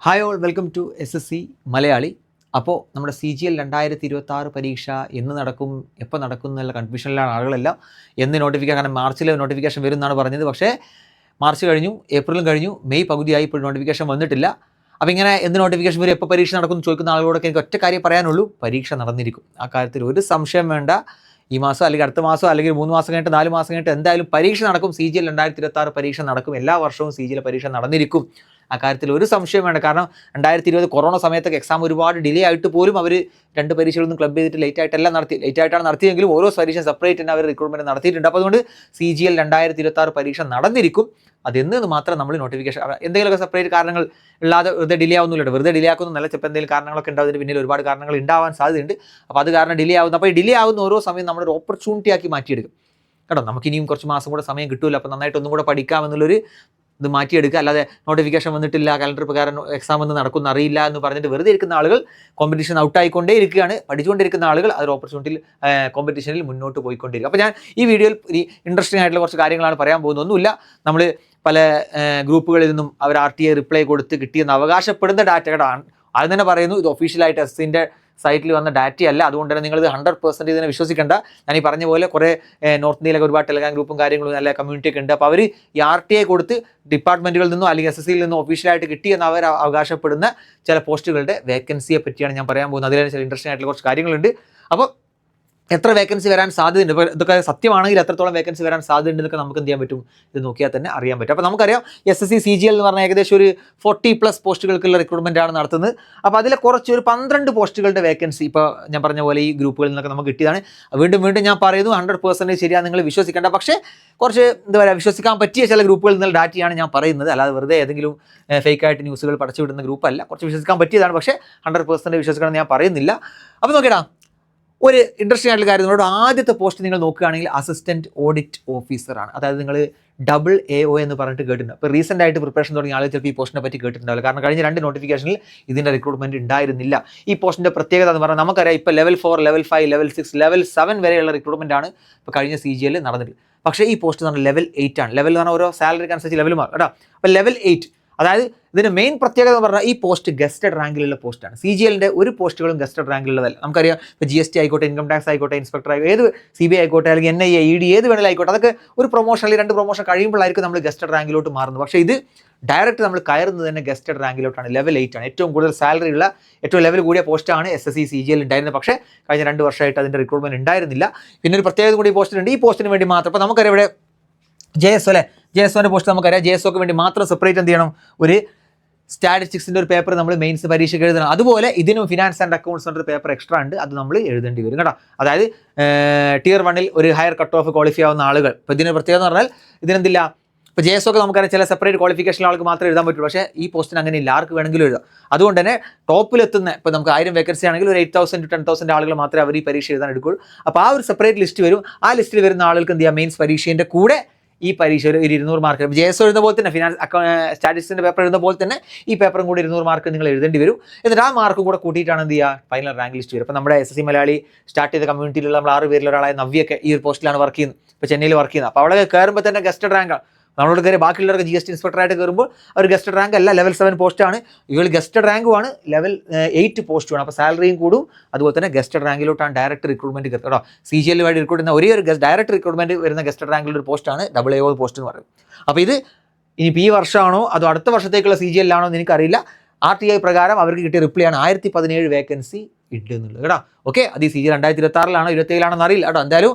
Hi all welcome to SSC Malayali. അപ്പോൾ നമ്മുടെ CGL 2026 പരീക്ഷ എന്ന് നടക്കും, എപ്പോൾ നടക്കും എന്നുള്ള കൺഫ്യൂഷനിലാണ് ആളുകളെല്ലാം. എന്ന് നോട്ടിഫിക്കേഷൻ, കാരണം മാർച്ചിൽ നോട്ടിഫിക്കേഷൻ വരും എന്നാണ് പറഞ്ഞത്. പക്ഷേ മാർച്ച് കഴിഞ്ഞു, ഏപ്രിലും കഴിഞ്ഞു, മെയ് പകുതിയായി, ഇപ്പോൾ നോട്ടിഫിക്കേഷൻ വന്നിട്ടില്ല. അപ്പോൾ ഇങ്ങനെ എന്ത് നോട്ടിഫിക്കേഷൻ വരും, എപ്പോൾ പരീക്ഷ നടക്കും ചോദിക്കുന്ന ആളുകളോടൊക്കെ എനിക്ക് ഒറ്റ കാര്യം പറയാനുള്ളൂ: പരീക്ഷ നടന്നിരിക്കും. ആ കാര്യത്തിൽ ഒരു സംശയം വേണ്ട. ഈ മാസം അല്ലെങ്കിൽ അടുത്ത മാസം അല്ലെങ്കിൽ 3 മാസം കഴിഞ്ഞിട്ട് 4 മാസം കഴിഞ്ഞിട്ട് എന്തായാലും പരീക്ഷ നടക്കും. CGL 2026 പരീക്ഷ നടക്കും. എല്ലാ വർഷവും CGL പരീക്ഷ നടന്നിരിക്കും. ആ കാര്യത്തിൽ ഒരു സംശയം വേണ്ട. കാരണം 2020 കൊറോണ സമയത്തൊക്കെ എക്സാം ഒരുപാട് ഡിലേ ആയിട്ട് പോലും അവർ 2 പരീക്ഷകളൊന്നും ക്ലബ് ചെയ്തിട്ട് ലേറ്റ് ആയിട്ടാണ് നടത്തിയെങ്കിലും ഓരോ പരീക്ഷ സെപ്പറേറ്റ് തന്നെ അവർ റിക്രൂട്ട്മെന്റ് നടത്തിയിട്ടുണ്ട്. അപ്പോൾ അതുകൊണ്ട് CGL 2026 പരീക്ഷ നടന്നിരിക്കും. അതെന്ന് മാത്രം നമ്മൾ നോട്ടിഫിക്കേഷൻ എന്തെങ്കിലുമൊക്കെ സെപ്പറേറ്റ് കാരണങ്ങൾ ഇല്ലാതെ വെറുതെ ഡിലേ ആവുന്നില്ല. വെറുതെ ഡിലേ ആക്കുന്നല്ല, ചിലപ്പോൾ എന്തെങ്കിലും കാരണങ്ങളൊക്കെ ഉണ്ടാവും. അതിന് പിന്നിൽ ഒരുപാട് കാരണങ്ങൾ ഉണ്ടാവാൻ സാധ്യതയുണ്ട്. അപ്പോൾ അത് കാരണം ഡിലേ ആവുന്നു. അപ്പോൾ ഈ ഡിലേ ആവുന്ന ഓരോ സമയം നമ്മളൊരു ഓപ്പർച്യൂണിറ്റി ആക്കി മാറ്റിയെടുക്കും കേട്ടോ. നമുക്കിനിയും കുറച്ച് മാസം കൂടെ സമയം കിട്ടുമല്ലോ, അപ്പോൾ നന്നായിട്ട് ഒന്നും കൂടെ പഠിക്കാമെന്നുള്ളൊരു ഇത് മാറ്റിയെടുക്കുക. അല്ലാതെ നോട്ടിഫിക്കേഷൻ വന്നിട്ടില്ല, കലണ്ടർ പ്രകാരം എക്സാം എന്ന് നടക്കുന്ന അറിയില്ല എന്ന് പറഞ്ഞിട്ട് വെറുതെ ഇരിക്കുന്ന ആളുകൾ കോമ്പറ്റീഷൻ ഔട്ടായിക്കൊണ്ടേ ഇരിക്കുകയാണ്. പഠിച്ചുകൊണ്ടിരിക്കുന്ന ആളുകൾ അതൊരു ഓപ്പർച്യൂണിറ്റിയിൽ കോമ്പറ്റീഷനിൽ മുന്നോട്ട് പോയിക്കൊണ്ടിരിക്കും. അപ്പോൾ ഞാൻ ഈ വീഡിയോയിൽ ഈ ഇൻട്രസ്റ്റിംഗ് ആയിട്ടുള്ള കുറച്ച് കാര്യങ്ങളാണ് പറയാൻ പോകുന്നത്. ഒന്നുമില്ല, നമ്മൾ പല ഗ്രൂപ്പുകളിൽ നിന്നും അവർ RTA റിപ്ലൈ കൊടുത്ത് കിട്ടിയെന്ന് അവകാശപ്പെടുന്ന ഡാറ്റകളാണ്. അത് തന്നെ പറയുന്നു, ഇത് ഒഫീഷ്യലായിട്ട് SSCൻ്റെ സൈറ്റിൽ വന്ന ഡാറ്റയല്ല. അതുകൊണ്ട് തന്നെ നിങ്ങളിത് 100% ഇതിനെ വിശ്വസിക്കേണ്ട. ഞാൻ ഈ പറഞ്ഞ പോലെ കുറേ നോർത്ത് ഇന്ത്യയിലൊക്കെ ഒരുപാട് ടെലഗ്രാം ഗ്രൂപ്പും കാര്യങ്ങളും നല്ല കമ്മ്യൂണിറ്റി ഒക്കെ ഉണ്ട്. അപ്പോൾ അവർ ഈ RTA കൊടുത്ത് ഡിപ്പാർട്ട്മെൻറ്റുകളിൽ നിന്നോ അല്ലെങ്കിൽ SSCയിൽ നിന്നോ ഒഫീഷ്യലായിട്ട് കിട്ടിയെന്ന് അവർ അവകാശപ്പെടുന്ന ചില പോസ്റ്റുകളുടെ വേക്കൻസിയെ പറ്റിയാണ് ഞാൻ പറയാൻ പോകുന്നത്. അതിൽ ചില ഇൻട്രസ്റ്റിംഗ് ആയിട്ടുള്ള കുറച്ച് കാര്യങ്ങളുണ്ട്. അപ്പോൾ എത്ര വേക്കൻസി വരാൻ സാധ്യതയുണ്ട്, ഇപ്പോൾ ഇതൊക്കെ സത്യമാണെങ്കിൽ എത്രത്തോളം വേക്കൻസി വരാൻ സാധ്യതയുണ്ടെന്നൊക്കെ നമുക്ക് എന്ത് ചെയ്യാൻ പറ്റും, ഇത് നോക്കിയാൽ തന്നെ അറിയാൻ പറ്റും. അപ്പോൾ നമുക്കറിയാം SSC CGL എന്ന് പറഞ്ഞാൽ ഏകദേശം ഒരു 40+ പോസ്റ്റുകൾക്കുള്ള റിക്രൂട്ട്മെൻ്റ് ആണ് നടത്തുന്നത്. അപ്പോൾ അതിലെ കുറച്ച് ഒരു 12 പോസ്റ്റുകളുടെ വേക്കൻസി ഇപ്പോൾ ഞാൻ പറഞ്ഞ പോലെ ഈ ഗ്രൂപ്പുകളിൽ നിന്നൊക്കെ നമുക്ക് കിട്ടിയതാണ്. വീണ്ടും ഞാൻ പറയുന്നു, 100% ശരിയാണ്, നിങ്ങൾ വിശ്വസിക്കേണ്ട. പക്ഷേ കുറച്ച് എന്താ പറയുക, വിശ്വസിക്കാൻ പറ്റിയ ചില ഗ്രൂപ്പുകളിൽ നിന്നുള്ള ഡാറ്റയാണ് ഞാൻ പറയുന്നത്. അല്ലാതെ വെറുതെ ഏതെങ്കിലും ഫേക്കായിട്ട് ന്യൂസുകൾ പടച്ചു വിടുന്ന ഗ്രൂപ്പല്ല. കുറച്ച് വിശ്വസിക്കാൻ പറ്റിയതാണ്, പക്ഷേ 100% വിശ്വസിക്കണം എന്ന് ഞാൻ പറയുന്നില്ല. അപ്പോൾ നോക്കിയടാ, ഒരു ഇൻട്രസ്റ്റിംഗ് ആയിട്ടുള്ള കാര്യം, നിങ്ങളോട് ആദ്യത്തെ പോസ്റ്റ് നിങ്ങൾ നോക്കുകയാണെങ്കിൽ അസിസ്റ്റൻറ്റ് ഓഡിറ്റ് ഓഫീസറാണ്. അതായത് നിങ്ങൾ AO എന്ന് പറഞ്ഞിട്ട് കേട്ടിട്ടുണ്ട്. അപ്പോൾ റീസെൻ്റ് ആയിട്ട് പ്രിപ്പറേഷൻ തുടങ്ങിയ ആളുകൾ ചിലപ്പോൾ ഈ പോസ്റ്റിനെ പറ്റി കേട്ടിട്ടുണ്ടാവില്ല. കാരണം കഴിഞ്ഞ 2 നോട്ടിഫിക്കേഷനിൽ ഇതിൻ്റെ റിക്രൂട്ട്മെൻറ്റ് ഉണ്ടായിരുന്നില്ല. ഈ പോസ്റ്റിൻ്റെ പ്രത്യേകത എന്ന് പറഞ്ഞാൽ നമുക്കറിയാം, ഇപ്പോൾ ലെവൽ 4, ലെവൽ 5, ലെവൽ 6, ലെവൽ 7 വരെയുള്ള റിക്രൂട്ട്മെൻ്റ് ആണ് ഇപ്പോൾ കഴിഞ്ഞ CGL നടന്നിട്ട്. പക്ഷേ ഈ പോസ്റ്റ് എന്ന് പറഞ്ഞാൽ ലെവൽ 8 ആണ്. ലെവൽ എന്ന് പറഞ്ഞാൽ ഓരോ സാലറിക്ക് അനുസരിച്ച് ലെവൽ മാറും കേട്ടോ. അപ്പോൾ ലെവൽ 8, അതായത് ഇതിൻ്റെ മെയിൻ പ്രത്യേകത എന്ന് പറഞ്ഞാൽ ഈ പോസ്റ്റ് ഗസ്റ്റഡ് റാങ്കിലുള്ള പോസ്റ്റാണ്. CGLൻ്റെ ഒരു പോസ്റ്റുകളും ഗസ്റ്റഡ് റാങ്കിലുള്ളതല്ല. നമുക്കറിയാം, ഇപ്പോൾ GST ആയിക്കോട്ടെ, ഇൻകം ടാക്സ് ആയിക്കോട്ടെ, ഇൻസ്പെക്ടർ ആയിക്കോട്ടെ, ഏത് CBI ആയിക്കോട്ടെ, അല്ലെങ്കിൽ NIA, ED ഏത് വേണമെങ്കിലും ആയിക്കോട്ടെ, അതൊക്കെ ഒരു പ്രൊമോഷൻ അല്ലെങ്കിൽ 2 പ്രൊമോഷൻ കഴിയുമ്പോഴായിരിക്കും നമ്മൾ ഗസ്റ്റഡ് റാങ്കിലോട്ട് മാറുന്നത്. പക്ഷേ ഇത് ഡയറക്റ്റ് നമ്മൾ കയറുന്നത് തന്നെ ഗസ്റ്റഡ് റാങ്കിലോട്ടാണ്. ലെവൽ 8 ആണ്. ഏറ്റവും കൂടുതൽ സാലറി ഉള്ള, ഏറ്റവും ലെവൽ കൂടിയ പോസ്റ്റാണ് SSC CGL ഉണ്ടായിരുന്നത്. പക്ഷേ കഴിഞ്ഞ 2 വർഷമായിട്ട് അതിൻ്റെ റിക്രൂട്ട്മെൻറ്റ് ഉണ്ടായിരുന്നില്ല. പിന്നെ ഒരു പ്രത്യേകത കൂടി ഈ പോസ്റ്റിനുണ്ട്. ഈ പോസ്റ്റിന് വേണ്ടി മാത്രം, ഇപ്പോൾ നമുക്കറിയാം ഇവിടെ JSOൻ്റെ പോസ്റ്റ് നമുക്കറിയാം. JSOക്ക് വേണ്ടി മാത്രം സെപ്പറേറ്റ് എന്ത് ചെയ്യണം, ഒരു സ്റ്റാറ്റിസ്റ്റിക്സിൻ്റെ ഒരു പേപ്പർ നമ്മൾ മെയിൻസ് പരീക്ഷയ്ക്ക് എഴുതണം. അതുപോലെ ഇതിനും ഫിനാൻസ് ആൻഡ് അക്കൗണ്ട്സ് ഒരു പേപ്പർ എക്സ്ട്രാ ഉണ്ട്, അത് നമ്മൾ എഴുതേണ്ടി വരും കേട്ടോ. അതായത് Tier 1 ഒരു ഹയർ കട്ട് ഓഫ് ക്വാളിഫൈ ആവുന്ന ആളുകൾ, ഇപ്പോൾ ഇതിന് പ്രത്യേകത എന്ന് പറഞ്ഞാൽ ഇതിനെന്തില്ല, ഇപ്പോൾ JSOക്ക് നമുക്കറിയാം ചില സെപ്പറേറ്റ് ക്വാളിഫിക്കേഷൻ ആൾക്ക് മാത്രമേ എഴുതാൻ പറ്റുള്ളൂ. പക്ഷേ ഈ പോസ്റ്റിന് അങ്ങനെ ഇല്ല, ആർക്ക് വേണമെങ്കിലും എഴുതാം. അതുകൊണ്ട് തന്നെ ടോപ്പിലെത്തുന്ന, ഇപ്പോൾ നമുക്ക് 1000 വേക്കൻസി ആണെങ്കിൽ ഒരു 8,000 to 10,000 ആളുകൾ മാത്രമേ അവർ ഈ പരീക്ഷ എഴുതാൻ എടുക്കുകയുള്ളൂ. അപ്പോൾ ആ ഒരു സെപ്പറേറ്റ് ലിസ്റ്റ് വരും. ആ ലിസ്റ്റിൽ വരുന്ന ആളുകൾക്ക് എന്ത് ചെയ്യാം, മെയിൻസ് പരീക്ഷേൻ്റെ കൂടെ ഈ പരീക്ഷ ഒരു 200 മാർക്ക്, JSO എഴുതുന്ന പോലെ തന്നെ ഫിനാൻസ് സ്റ്റാറ്റിസ്റ്റിക്സിൻ്റെ പേപ്പർ എഴുതുന്ന പോലെ തന്നെ ഈ പേപ്പറും കൂടി 200 മാർക്ക് നിങ്ങൾ എഴുതേണ്ടി വരും. എന്നിട്ട് ആ മാർക്കും കൂടെ കൂട്ടിയിട്ടാണ് എന്ത് ചെയ്യുക, ഫൈനൽ റാങ്ക് ലിസ്റ്റ് വരും. അപ്പോൾ നമ്മുടെ SSC മലയാളി സ്റ്റാർട്ട് ചെയ്ത കമ്മ്യൂണിറ്റിയിലുള്ള നമ്മൾ 6 പേരിൽ ഒരാളായ നവ്യൊക്കെ ഈ ഒരു പോസ്റ്റിലാണ് വർക്ക് ചെയ്യുന്നത്. ഇപ്പോൾ ചെന്നൈയിൽ വർക്ക് ചെയ്യുന്നത്. അപ്പോൾ അവിടെ കയറുമ്പോൾ തന്നെ ഗസ്റ്റഡ് റാങ്കാണ്. നമ്മളോട് കയറി ബാക്കിയുള്ളവർക്ക് GST ഇൻസ്പെക്ടറായിട്ട് കയറുമ്പോൾ അവർ ഗസ്റ്റഡ് റാങ്ക് അല്ല, ലെവൽ 7 പോസ്റ്റാണ്. ഇവർ ഗസ്റ്റഡ് റാങ്കുമാണ്, ലെവൽ 8 പോസ്റ്റുമാണ്. അപ്പോൾ സാലറിയും കൂടും. അതുപോലെ തന്നെ ഗസ്റ്റഡ് റാങ്കിലോട്ടാണ് ഡയറക്റ്റ് റിക്രൂട്ട്മെൻറ്റ് കേട്ടോ. CGL വഴി റിക്രൂട്ട് ചെയ്യുന്ന ഒരേ ഒരു ഡയറക്റ്റ് റിക്രൂട്ട്മെൻറ്റ് വരുന്ന ഗസ്റ്റഡ് റാങ്കിലുള്ള ഒരു പോസ്റ്റാണ് AO പോസ്റ്റ് എന്ന് പറയുന്നത്. അപ്പോൾ ഇത് ഇനിയിപ്പോൾ ഈ വർഷമാണോ അതോ അടുത്ത വർഷത്തേക്കുള്ള CGL ആണോ എന്ന് എനിക്കറിയില്ല. RTI പ്രകാരം അവർക്ക് കിട്ടിയ റിപ്ലൈ ആണ് 1017 വേക്കൻസി ഉണ്ട് എന്നുള്ളത് കേട്ടോ. ഓക്കെ, അത് ഈ CGL 2026 27 അറിയില്ല കേട്ടോ. എന്തായാലും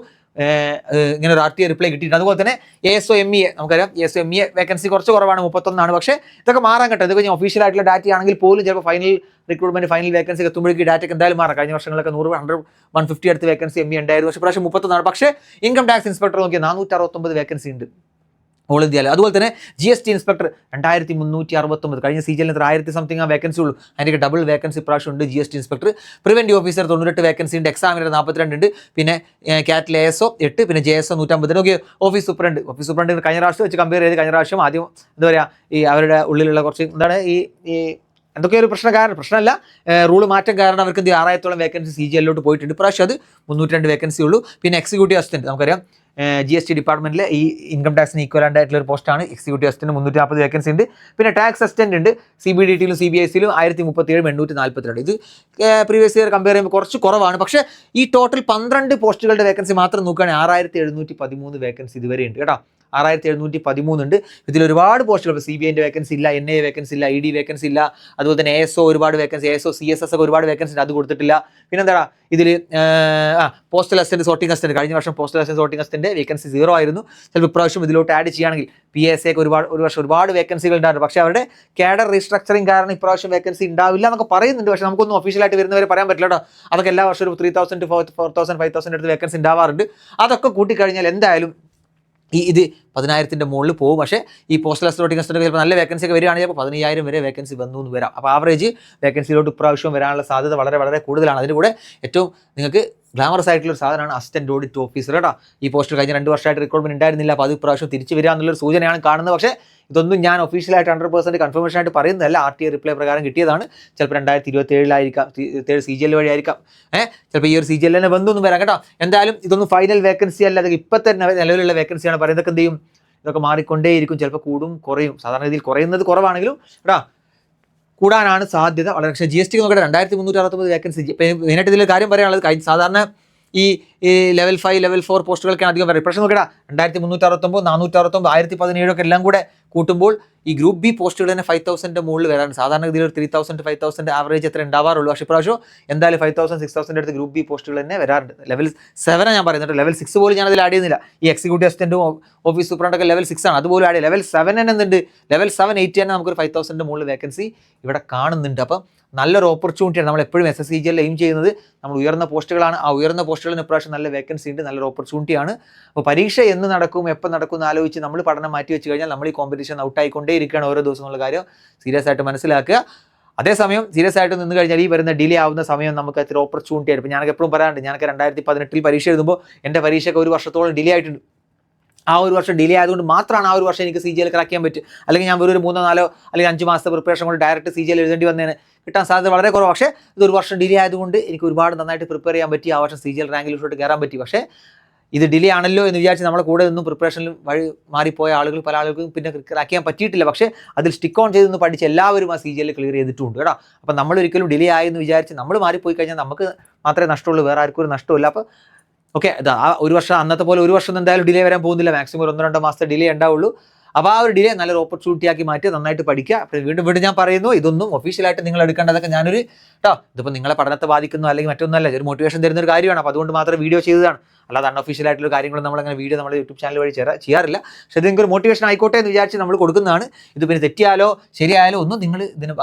ഇങ്ങനെ ഒരു RTA റിപ്ലൈ കിട്ടിയിട്ടുണ്ട്. അതുപോലെ തന്നെ ASO MEA നമുക്കറിയാം, ASO MEA വേക്കൻസി കുറച്ച് കുറവാണ്, 31 പക്ഷേ ഇതൊക്കെ മാറാൻ കേട്ടോ. ഇതൊക്കെ ഞാൻ ഒഫീഷ്യൽ ആയിട്ടുള്ള ഡാറ്റ ആണെങ്കിൽ പോലും ചിലപ്പോൾ ഫൈനൽ റിക്രൂട്ട്മെന്റ് ഫൈനൽ വേക്കൻസി എത്തുമ്പോഴേക്ക് ഡാറ്റയ്ക്ക് എന്തായാലും മാറാം. കഴിഞ്ഞ വർഷങ്ങളൊക്കെ 100, 100, 150 അടുത്ത് വേക്കൻസി MEA ഉണ്ടായിരുന്നു. പക്ഷേ പ്രാവശ്യം 31. പക്ഷേ ഇൻകം ടാക്സ് ഇൻസ്പെക്ടർ നോക്കിയാൽ 469 വേക്കൻസി ഉണ്ട് ഓൾ ഇന്ത്യയിൽ. അതുപോലെ തന്നെ GST ഇൻസ്പെക്ടർ 2369. കഴിഞ്ഞ CGL 1000 സംതിങ് ആ വേക്കൻസി ഉള്ളൂ. അതിൻ്റെ ഡബിൾ വേക്കൻസി പ്രാവശ്യം ഉണ്ട്. GST inspector. Preventive officer 98 vacancy ഉണ്ട്. എക്സാമിനർ 42 ഉണ്ട്. പിന്നെ CAT ASO 8, പിന്നെ JSO 150. ഓക്കെ, ഓഫീസ് സൂപ്രണ്ട് കഴിഞ്ഞ പ്രാവശ്യം വെച്ച് കമ്പയർ ചെയ്ത് കഴിഞ്ഞ പ്രാവശ്യം ആദ്യം എന്താ പറയുക, ഈ അവരുടെ ഉള്ളിലുള്ള കുറച്ച് എന്താണ് ഈ എന്തൊക്കെ ഒരു പ്രശ്നമല്ല, റൂൾ മാറ്റം കാരണം അവർക്ക് 6000-ഓളം വേക്കൻസി CGLലോട്ട് പോയിട്ടുണ്ട്. പ്രാവശ്യം അത് 302 വേക്കൻസി ഉള്ളൂ. പിന്നെ എക്സിക്യൂട്ടീവ് അസിസ്റ്റൻറ്റ് നമുക്കറിയാം GST ഡിപ്പാർട്ട്മെന്റിലെ ഈ ഇൻകം ടാക്സിന് ഈക്വലൻ്റ് ആയിട്ടുള്ള ഒരു പോസ്റ്റാണ്. എക്സിക്യൂട്ടീവ് അസിസ്റ്റന്റ് 340 വേക്കൻസി ഉണ്ട്. പിന്നെ ടാക്സ് അസിസ്റ്റന്റ് ഉണ്ട്. CBDT-ലും CBIC-ലും 1037 ഇത് പ്രീവിയസ് ഇയർ കമ്പയർ ചെയ്യുമ്പോൾ കുറച്ച് കുറവാണ്. പക്ഷേ ഈ ടോട്ടൽ 12 പോസ്റ്റുകളുടെ വേക്കൻസി മാത്രം നോക്കുകയാണെങ്കിൽ 6713 വേക്കൻസി ഇതുവരെ ഉണ്ട് കേട്ടോ. 6713 ഉണ്ട്. ഇതിൽ ഒരുപാട് പോസ്റ്റുകൾ, CBIന്റെ വേക്കൻസി ഇല്ല, NA വേക്കൻസി ഇല്ല, ED വേക്കൻസി ഇല്ല, അതുപോലെ തന്നെ ASO ഒരുപാട് വേക്കൻസി, ASO CSS ഒക്കെ ഒരുപാട് വേക്കൻസി അത് കൊടുത്തിട്ടില്ല. പിന്നെന്താ ഇതിൽ പോസ്റ്റൽ അസിസ്റ്റന്റ് സോർട്ടിംഗ് അസിസ്റ്റന്റ് കഴിഞ്ഞ വർഷം postal assistant sorting assistant vacancy 0 ആയിരുന്നു. ചിലപ്പോൾ ഇപ്രാവശ്യം ഇതിലോട്ട് ആഡ് ചെയ്യുകയാണെങ്കിൽ PSA ഒക്കെ ഒരു വർഷം ഒരുപാട് വേക്കൻസികൾ ഉണ്ടായിരുന്നു. പക്ഷേ അവരുടെ കാഡർ റീസ്ട്രക്ചറിങ് കാരണം ഇപ്രാവശ്യം വേക്കൻസി ഉണ്ടാവില്ല എന്നൊക്കെ പറയുന്നുണ്ട്. പക്ഷേ നമുക്കൊന്നും ഒഫീഷ്യലായിട്ട് വരുന്നവരെ പറയാൻ പറ്റില്ല കേട്ടോ. അതൊക്കെ എല്ലാ വർഷവും 3000 to 4000 5000 അടുത്ത് വേക്കൻസി ഉണ്ടാവാറുണ്ട്. അതൊക്കെ കൂട്ടിക്കഴിഞ്ഞാൽ എന്തായാലും ഇത് 10,000-ന്റെ മുകളിൽ പോകും. പക്ഷേ ഈ പോസ്റ്റൽ അസിസ്റ്റന്റ് അസിസ്റ്റന്റ് ചിലപ്പോൾ നല്ല വേക്കൻസി ഒക്കെ വരികയാണെങ്കിൽ ചിലപ്പോൾ 15,000 വരെ വേക്കൻസി വന്നു എന്ന് വരാം. അപ്പോൾ ആവറേജ് വേക്കൻസിയിലോട്ട് ഇപ്രാവശ്യം വരാനുള്ള സാധ്യത വളരെ വളരെ കൂടുതലാണ്. അതിന് കൂടെ ഏറ്റവും നിങ്ങൾക്ക് ഗ്ലാമറസ് ആയിട്ടുള്ള ഒരു സാധനമാണ് അസിസ്റ്റന്റ് ഓഡിറ്റ് ഓഫീസർ കേട്ടോ. ഈ പോസ്റ്റ് കഴിഞ്ഞ 2 വർഷമായിട്ട് റിക്രൂട്ട്മെന്റ് ഉണ്ടായിരുന്നില്ല. അപ്പോൾ അത് ഇപ്രാവശ്യം തിരിച്ചു വരിക എന്നുള്ളൊരു സൂചനയാണ് കാണുന്നത്. പക്ഷേ ഇതൊന്നും ഞാൻ ഒഫീഷ്യലായിട്ട് 100% കൺഫർമേഷൻ ആയിട്ട് പറയുന്നതല്ല. RTA റിപ്ലൈ പ്രകാരം കിട്ടിയതാണ്. ചിലപ്പോൾ 2027 CGL വഴിയായിരിക്കാം. ചിലപ്പോൾ ഈ ഒരു CGL തന്നെ വന്നൊന്നും വരാം കേട്ടോ. എന്തായാലും ഇതൊന്നും ഫൈനൽ വേക്കൻസി അല്ല. അത് ഇപ്പോഴത്തെ നിലവിലുള്ള വേക്കൻസിയാണ് പറയുന്നത്. ഇതൊക്കെ എന്ത് ചെയ്യും, ഇതൊക്കെ മാറിക്കൊണ്ടേയിരിക്കും. ചിലപ്പോൾ കൂടും കുറയും. സാധാരണ രീതിയിൽ കുറയുന്നത് കുറവാണെങ്കിലും കേട്ടോ കൂടാനാണ് സാധ്യത വളരെ. പക്ഷേ GST നോക്കട്ടെ 2369 വേക്കൻസി. മെയിനായിട്ട് ഇതിൽ കാര്യം പറയാനുള്ളത് സാധാരണ ഈ ലെവൽ 5 ലെവൽ 4 പോസ്റ്റുകൾക്കാണ് അധികം പറയുന്നത്. പക്ഷേ നോക്കടാ 2369 469 1017 ഒക്കെ എല്ലാം കൂടെ കൂട്ടുമ്പോൾ ഈ ഗ്രൂപ്പ് ബി പോസ്റ്റുകൾ തന്നെ 5000-ന്റെ മുകളിൽ വരാൻ സാധാരണ ഇതിൽ ഒരു 3000 to 5000 ആവറേജ് എത്ര ഉണ്ടാവാറുള്ളൂ. പക്ഷേ ഇപ്രാവശ്യം എന്തായാലും 5000 6000 അടുത്ത് ഗ്രൂപ്പ് ബി പോസ്റ്റുകൾ തന്നെ വരാറുണ്ട്. ലെവൽ 7 ഞാൻ പറയുന്നത്. ലെവൽ 6 പോലും ഞാൻ അതിൽ ആഡ് ചെയ്യുന്നില്ല. ഈ എക്സിക്യൂട്ടീവ് അസിസ്റ്റന്റും ഓഫീസ് സൂപ്രണ്ടൊക്കെ ലെവൽ 6 ആണ്. അതുപോലും ആഡ് ലെവൽ 7 തന്നെ എന്തുണ്ട്, ലെവൽ 7 8 തന്നെ നമുക്കൊരു 5000-ന്റെ മുകളിൽ വേക്കൻസി ഇവിടെ കാണുന്നുണ്ട്. അപ്പം നല്ലൊരു ഓപ്പർച്യൂണിറ്റിയാണ്. നമ്മൾ എപ്പോഴും SSCGL എയിം ചെയ്യുന്നത് നമ്മൾ ഉയർന്ന പോസ്റ്റുകളാണ്. ആ ഉയർന്ന പോസ്റ്റുകളിന് ഇപ്രാവശ്യം നല്ല വേക്കൻസി ഉണ്ട്, നല്ലൊരു ഓപ്പർച്യൂണിറ്റിയാണ്. അപ്പോൾ പരീക്ഷ എന്ന് നടക്കും എപ്പോൾ നടക്കും എന്ന് ആലോചിച്ച് നമ്മൾ പഠനം മാറ്റി വെച്ച് കഴിഞ്ഞാൽ നമ്മൾ ഈ കോമ്പറ്റീഷൻ ഔട്ടായിക്കൊണ്ടേ ഇരിക്കുകയാണ് ഓരോ ദിവസമുള്ള കാര്യം സീരിയസ് ആയിട്ട് മനസ്സിലാക്കുക. അതേസമയം സീരിയസ് ആയിട്ട് നിന്ന് കഴിഞ്ഞാൽ ഈ വരുന്ന ഡിലേ ആവുന്ന സമയം നമുക്ക് അത്ര ഓപ്പർച്യൂണിറ്റി ആയിട്ട്. ഇപ്പോൾ ഞാനൊക്കെ എപ്പോഴും പറയാറുണ്ട്, ഞാനൊക്കെ 2018 പരീക്ഷ എഴുതുമ്പോൾ എൻ്റെ പരീക്ഷയ്ക്ക് 1 വർഷത്തോളം ഡിലേ ആയിട്ടുണ്ട്. ആ 1 വർഷം ഡിലേ ആയതുകൊണ്ട് മാത്രമാണ് ആ 1 വർഷം എനിക്ക് CGL ക്രാക്ക് ചെയ്യാൻ പറ്റും. അല്ലെങ്കിൽ ഞാൻ ഒരു 3 4 അല്ലെങ്കിൽ 5 മാസത്തെ പ്രിപ്പറേഷൻ കൊണ്ട് ഡയറക്റ്റ് CGL എഴുതേണ്ടി വന്നതിന് കിട്ടാൻ സാധ്യത വളരെ കുറവ്. പക്ഷേ ഇത് 1 വർഷം ഡിലേ ആയതുകൊണ്ട് എനിക്ക് ഒരുപാട് നന്നായിട്ട് പ്രിപ്പയർ ചെയ്യാൻ പറ്റി. ആ വർഷം CGL റാങ്കിലോട്ട് കയറാൻ പറ്റി. പക്ഷേ ഇത് ഡിലേ ആണല്ലോ എന്ന് വിചാരിച്ച് നമ്മളെ കൂടെ നിന്നും പ്രിപ്പറേഷനിൽ വഴി മാറിപ്പോയ ആളുകൾ പല ആളുകൾക്കും പിന്നെ ക്രാക്ക് ചെയ്യാൻ പറ്റിയിട്ടില്ല. പക്ഷേ അതിൽ സ്റ്റിക്ക് ഓൺ ചെയ്തൊന്ന് പഠിച്ച് എല്ലാവരും ആ CGL ക്ലിയർ ചെയ്തിട്ടുണ്ട് കേട്ടോ. അപ്പം നമ്മളൊരിക്കലും ഡിലേ ആയെന്ന് വിചാരിച്ച് നമ്മൾ മാറിപ്പോയി കഴിഞ്ഞാൽ നമുക്ക് മാത്രമേ നഷ്ടമുള്ളൂ, വേറെ ആർക്കും ഒരു നഷ്ടമില്ല. അപ്പോൾ ഓക്കെ, ആ 1 വർഷം അന്നത്തെ പോലെ 1 വർഷം എന്തായാലും ഡിലേ വരാൻ പോകുന്നില്ല. മാക്സിമം 1-2 മാസത്തെ ഡിലേ ഉണ്ടാവുള്ളൂ. അപ്പോൾ ആ ഒരു ഡിലേ നല്ലൊരു ഓപ്പർച്യൂണിറ്റി ആക്കി മാറ്റി നന്നായിട്ട് പഠിക്കുക. അപ്പോൾ വീണ്ടും ഞാൻ പറയുന്നു, ഇതൊന്നും ഒഫീഷ്യലായിട്ട് നിങ്ങൾ എടുക്കേണ്ടതൊക്കെ ഞാനൊരു കേട്ടോ, ഇതിപ്പോൾ നിങ്ങളെ പഠനത്തെ ബാധിക്കുന്നു അല്ലെങ്കിൽ മറ്റൊന്നല്ല, ഒരു മോട്ടിവേഷൻ തരുന്ന ഒരു കാര്യമാണ്. അപ്പോൾ അതുകൊണ്ട് മാത്രം വീഡിയോ ചെയ്തതാണ്. അല്ലാതെ അൺഒഫീഷ്യലായിട്ടുള്ള കാര്യങ്ങളും നമ്മളങ്ങനെ വീഡിയോ നമ്മുടെ യൂട്യൂബ് ചാനൽ വഴി ചെയ്യാറില്ല. പക്ഷേ ഇത് നിങ്ങൾക്ക് ഒരു മോട്ടിവേഷൻ ആയിക്കോട്ടെ എന്ന് വിചാരിച്ച് നമ്മൾ കൊടുക്കുന്നതാണ്. ഇത് പിന്നെ തെറ്റിയാലോ ശരിയായാലോ ഒന്നും നിങ്ങൾ ഇതിന്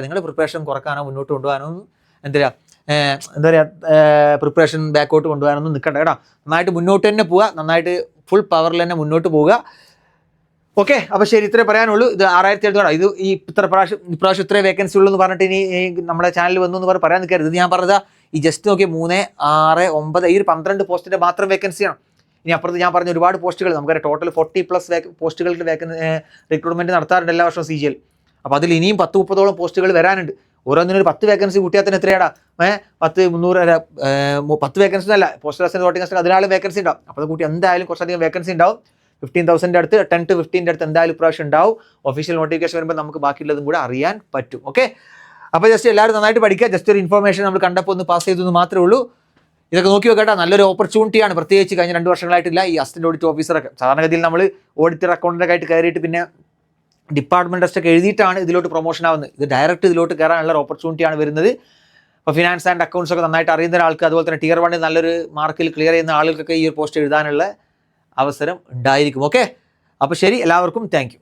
നിങ്ങളുടെ പ്രിപ്പറേഷൻ കുറക്കാനോ മുന്നോട്ട് കൊണ്ടുപോകാനോ എന്താ പറയുക പ്രിപ്പറേഷൻ ബാക്കോട്ട് കൊണ്ടുപോകാനൊന്നും നിൽക്കണ്ട കേട്ടോ. നന്നായിട്ട് മുന്നോട്ട് തന്നെ പോവുക, നന്നായിട്ട് ഫുൾ പവറിൽ തന്നെ മുന്നോട്ട് പോവുക. ഓക്കെ, അപ്പോൾ ശരി, ഇത്രേ പറയാനുള്ളൂ. ഇത് 6700 ഇത് ഈ ഇപ്രാവശ്യം ഇത്രേ വേക്കൻസി ഉള്ളൂ എന്ന് പറഞ്ഞിട്ട് ഇനി നമ്മുടെ ചാനൽ വന്നു എന്ന് പറയാൻ നിൽക്കരുത്. ഇത് ഞാൻ പറഞ്ഞതാ ഈ ജസ്റ്റ് നോക്കിയ 3 6 9 ഈ ഒരു 12 പോസ്റ്റിൻ്റെ മാത്രം വേക്കൻസിയാണ്. ഇനി അപ്പുറത്ത് ഞാൻ പറഞ്ഞ ഒരുപാട് പോസ്റ്റുകൾ നമുക്ക് ടോട്ടൽ 40+ പോസ്റ്റുകളുടെ റിക്രൂട്ട്മെൻറ്റ് നടത്താറുണ്ട് എല്ലാ വർഷവും CGL. അപ്പോൾ അതിൽ ഇനിയും 10-30ഓളം പോസ്റ്റുകൾ വരാനുണ്ട്. ഓരോന്നിനൊരു 10 വേക്കൻസി കൂട്ടിയാൽ തന്നെ എത്രയാടാ 10 വേക്കൻസി അല്ല, postal assistant voting assistant 14 vacancy ഉണ്ടാവും. അപ്പോൾ അത് കൂട്ടി എന്തായാലും കുറച്ചധികം വേക്കൻസി ഉണ്ടാവും. 15,000 അടുത്ത് 10 to 15 അടുത്ത് എന്തായാലും ഇപ്രാവശ്യം ഉണ്ടാവും. ഒഫീഷ്യൽ നോട്ടിഫിക്കേഷൻ വരുമ്പോൾ നമുക്ക് ബാക്കിയുള്ളതും കൂടെ അറിയാൻ പറ്റും. ഓക്കെ, അപ്പോൾ ജസ്റ്റ് എല്ലാവരും നന്നായിട്ട് പഠിക്കുക. ജസ്റ്റ് ഒരു ഇൻഫർമേഷൻ നമ്മൾ കണ്ടപ്പോൾ ഒന്ന് പാസ് ചെയ്തെന്ന് മാത്രമേ ഉള്ളൂ. ഇതൊക്കെ നോക്കി വെക്കട്ടെ, നല്ലൊരു ഓപ്പർച്യൂണിറ്റിയാണ്. പ്രത്യേകിച്ച് കഴിഞ്ഞ 2 വർഷങ്ങളായിട്ടില്ല ഈ അസിസ്റ്റന്റ് ഓഡിറ്റ് ഓഫീസറൊക്കെ. സാധാരണഗതിയിൽ നമ്മൾ ഓഡിറ്റർ അക്കൗണ്ടൻ്റൊക്കെ ആയിട്ട് കയറിയിട്ട് പിന്നെ ഡിപ്പാർട്ട്മെൻറ്റ് ടെസ്റ്റ് ഒക്കെ എഴുതിയിട്ടാണ് ഇതിലോട്ട് പ്രൊമോഷൻ ആവുന്നത്. ഇത് ഡയറക്റ്റ് ഇതിലോട്ട് കയറാനുള്ള ഓപ്പർച്യൂണിറ്റിയാണ് വരുന്നത്. അപ്പോൾ ഫിനാൻസ് ആൻഡ് അക്കൗണ്ട്സ് ഒക്കെ നന്നായിട്ട് അറിയുന്ന ഒരാൾക്ക്, അതുപോലെ തന്നെ Tier 1 നല്ലൊരു മാർക്കിൽ ക്ലിയർ ചെയ്യുന്ന ആളുകൾക്കൊക്കെ ഈ ഒരു പോസ്റ്റ് എഴുതാനുള്ള അവസരം ഉണ്ടായിരിക്കും. ഓക്കെ, അപ്പോൾ ശരി, എല്ലാവർക്കും താങ്ക് യു.